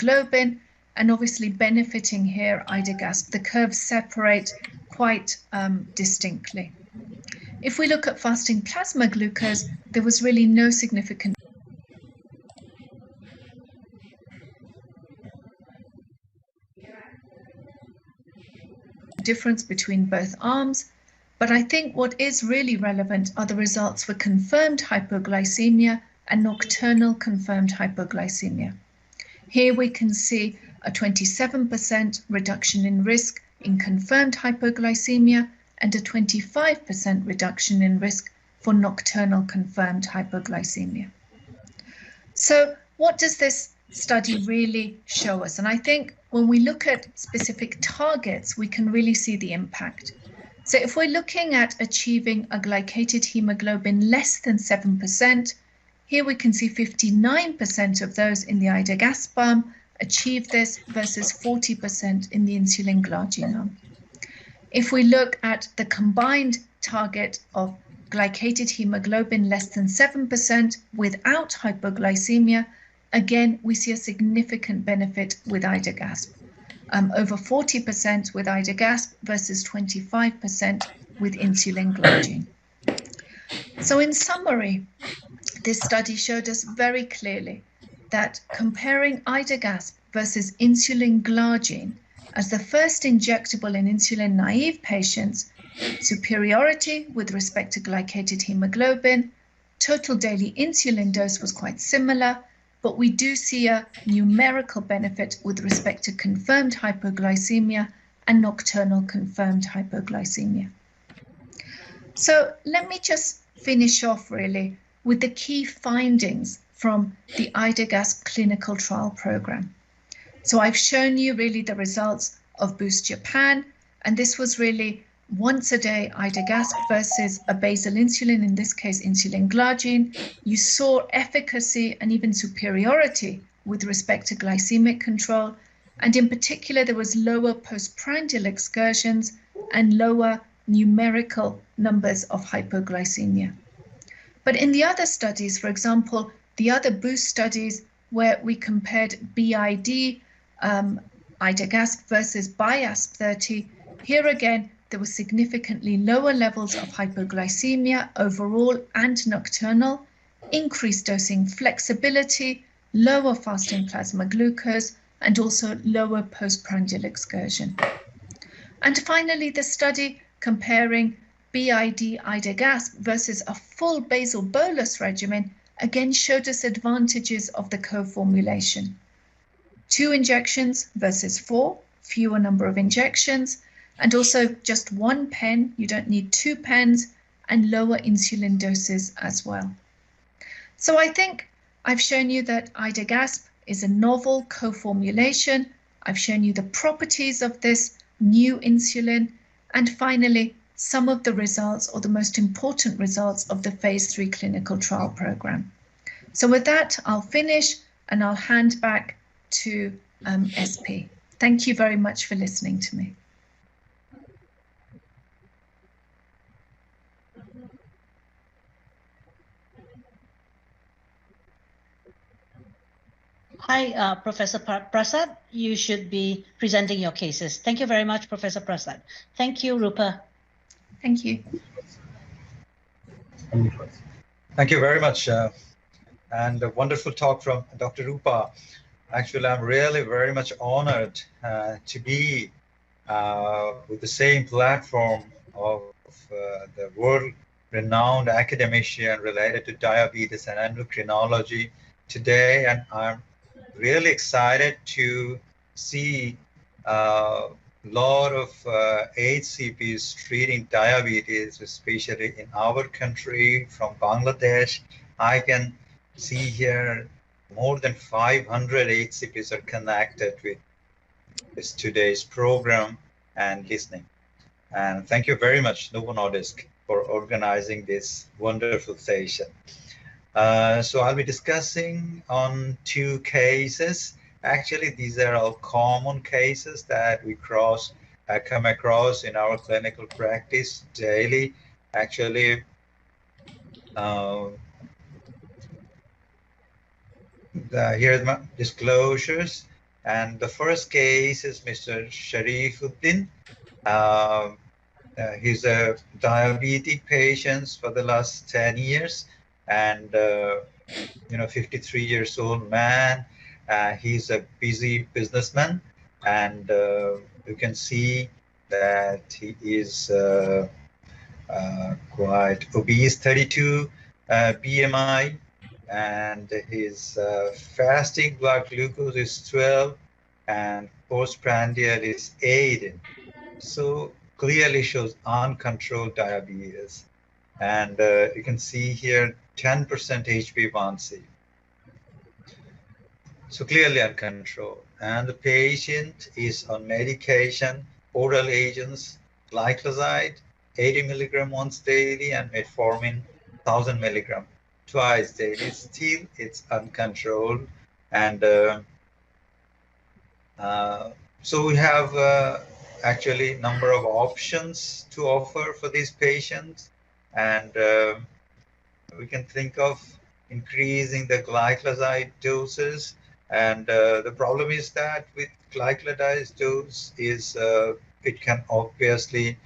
hemoglobin, and obviously benefiting here idagasp. The curves separate quite distinctly. If we look at fasting plasma glucose, there was really no significant difference between both arms. But I think what is really relevant are the results for confirmed hypoglycemia and nocturnal confirmed hypoglycemia. Here we can see a 27% reduction in risk in confirmed hypoglycemia and a 25% reduction in risk for nocturnal confirmed hypoglycemia. So what does this study really show us? And I think when we look at specific targets, we can really see the impact. So if we're looking at achieving a glycated hemoglobin less than 7%, here we can see 59% of those in the idagasp arm achieve this versus 40% in the insulin glargine arm. If we look at the combined target of glycated hemoglobin less than 7% without hypoglycemia, again, we see a significant benefit with idagasp. Over 40% with idagasp versus 25% with insulin glargine. So in summary, this study showed us very clearly that comparing idagasp versus insulin glargine as the first injectable in insulin-naive patients, superiority with respect to glycated hemoglobin, total daily insulin dose was quite similar, but we do see a numerical benefit with respect to confirmed hypoglycemia and nocturnal confirmed hypoglycemia. So let me just finish off really with the key findings from the idagasp clinical trial program. So I've shown you really the results of Boost Japan, and this was really once a day idagasp versus a basal insulin, in this case insulin glargine. You saw efficacy and even superiority with respect to glycemic control, and in particular there was lower postprandial excursions and lower numerical numbers of hypoglycemia. But in the other studies, for example, the other Boost studies where we compared BID idagasp versus BIASP 30, here again there were significantly lower levels of hypoglycemia overall and nocturnal, increased dosing flexibility, lower fasting plasma glucose, and also lower postprandial excursion. And finally, the study comparing BID idagasp versus a full basal bolus regimen again showed us advantages of the co-formulation. 2 injections versus 4, fewer number of injections, and also just 1 pen, you don't need 2 pens, and lower insulin doses as well. So I think I've shown you that idagasp is a novel co-formulation. I've shown you the properties of this new insulin, and finally, some of the results or the most important results of the phase 3 clinical trial program. So with that, I'll finish and I'll hand back to SP. Thank you very much for listening to me. Hi, Professor Prasad. You should be presenting your cases. Thank you very much, Professor Prasad. Thank you, Rupa. Thank you. Thank you very much. And a wonderful talk from Dr. Rupa. Actually, I'm really very much honored to be with the same platform of the world-renowned academician related to diabetes and endocrinology today. And I'm really excited to see a lot of HCPs treating diabetes, especially in our country from Bangladesh. I can see here more than 500 HCPs are connected with this today's program and listening. And thank you very much, Novo Nordisk, for organizing this wonderful session. So I'll be discussing on 2 cases. Actually, these are all common cases that we come across in our clinical practice daily. Actually, here's my disclosures. And the first case is Mr. Sharifuddin. He's a diabetic patient for the last 10 years, and 53 years old man. He's a busy businessman, and you can see that he is quite obese, 32 BMI, and his fasting blood glucose is 12, and postprandial is 8. So clearly shows uncontrolled diabetes. And you can see here 10% HbA1c. So clearly uncontrolled. And the patient is on medication, oral agents, glycoside, 80 milligram once daily, and metformin, 1000 milligram twice daily. Still, it's uncontrolled. And so we have actually number of options to offer for these patients, and we can think of increasing the glycoside doses. And the problem is that with glycoside dose is it can obviously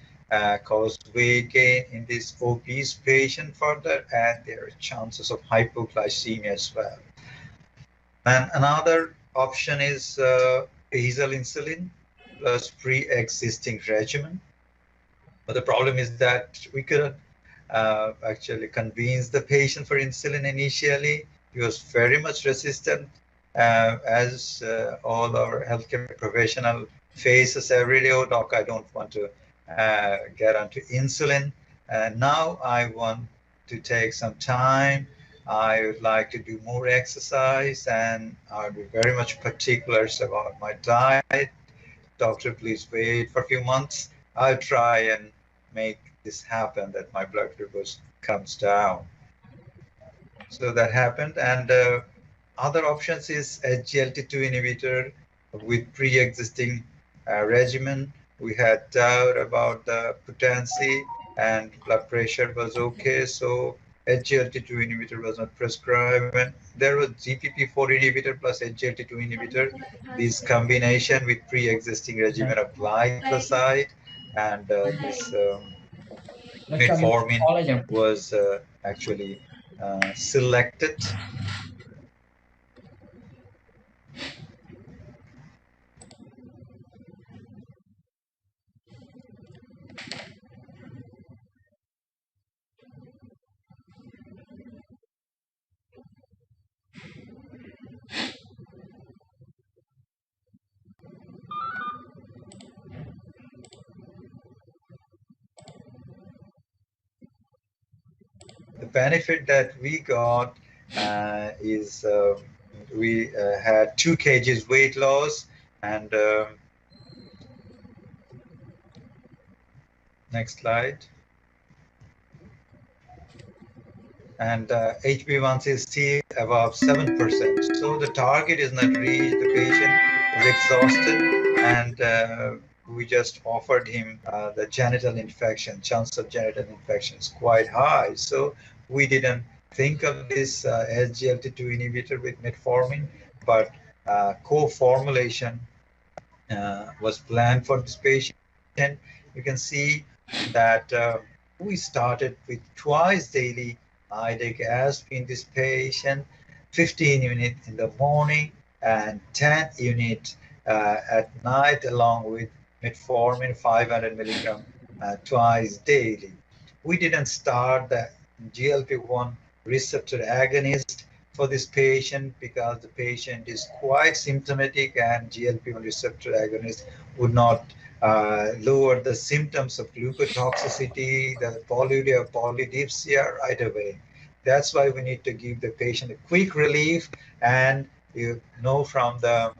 cause weight gain in this obese patient further, and there are chances of hypoglycemia as well. And another option is basal insulin plus pre-existing regimen. But the problem is that we couldn't actually convince the patient for insulin initially. He was very much resistant, as all our healthcare professional faces every day. Oh, doc, I don't want to get onto insulin. Now I want to take some time. I would like to do more exercise, and I'll be very much particular about my diet. Doctor, please wait for a few months. I'll try and make this happen, that my blood glucose comes down. So that happened. And other options is SGLT2 inhibitor with pre-existing regimen. We had doubt about the potency, and blood pressure was okay. So SGLT2 inhibitor was not prescribed. And there was GPP4 inhibitor plus SGLT2 inhibitor. This combination with pre-existing regimen of glycoside and this metformin was actually selected. The benefit that we got is we had 2 kgs weight loss, and next slide. And HbA1c is still above 7%. So the target is not reached. The patient was exhausted, and we just offered him the genital infection. Chance of genital infection is quite high. So we didn't think of this SGLT2 inhibitor with metformin, but co-formulation was planned for this patient. You can see that we started with twice daily IDEC ASP in this patient, 15 units in the morning and 10 units at night, along with metformin 500 milligram twice daily. We didn't start the GLP-1 receptor agonist for this patient because the patient is quite symptomatic, and GLP-1 receptor agonist would not lower the symptoms of leukotoxicity, the polyuria, polydipsia right away. That's why we need to give the patient a quick relief. And you know from the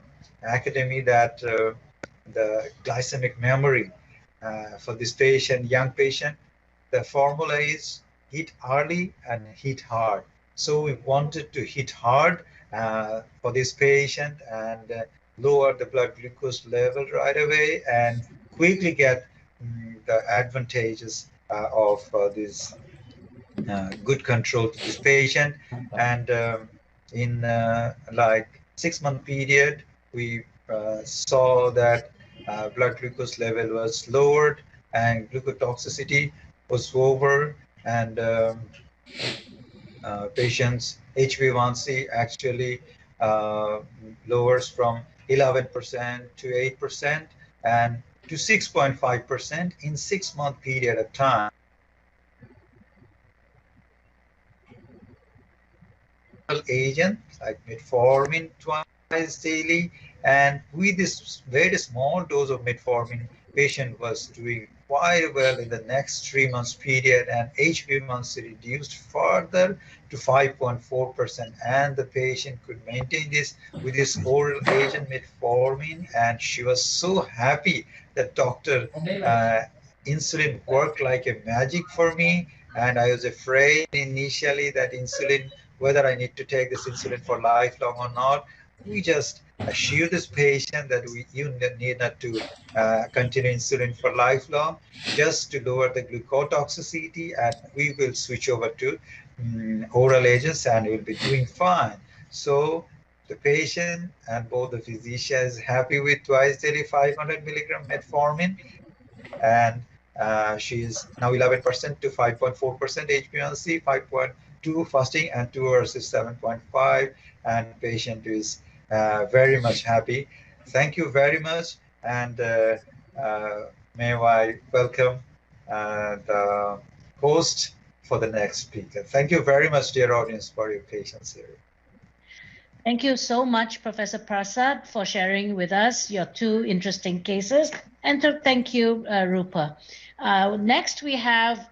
academy that the glycemic memory for this patient, young patient, the formula is hit early and hit hard. So we wanted to hit hard for this patient and lower the blood glucose level right away and quickly get the advantages of this good control to this patient. And in like 6-month period, we saw that blood glucose level was lowered and glucotoxicity was over, and patients' HbA1c actually lowers from 11% to 8% and to 6.5% in 6-month period of time. Agent like metformin twice daily, and with this very small dose of metformin, patient was doing quite well in the next 3 months period, and HbA1c reduced further to 5.4%, and the patient could maintain this with this oral agent metformin, and she was so happy that doctor insulin worked like a magic for me. And I was afraid initially that insulin, whether I need to take this insulin for lifelong or not. We just assure this patient that you need not to continue insulin for lifelong, just to lower the glucotoxicity, and we will switch over to oral agents and you'll be doing fine. So the patient and both the physician is happy with twice daily 500 milligram metformin, and she is now 11% to 5.4% HbA1c, 5.2 fasting, and 2 hours is 7.5, and patient is very much happy. Thank you very much, and may I welcome the host for the next speaker. Thank you very much, dear audience, for your patience here. Thank you so much, Professor Prasad, for sharing with us your 2 interesting cases. And thank you, Rupa. Next, we have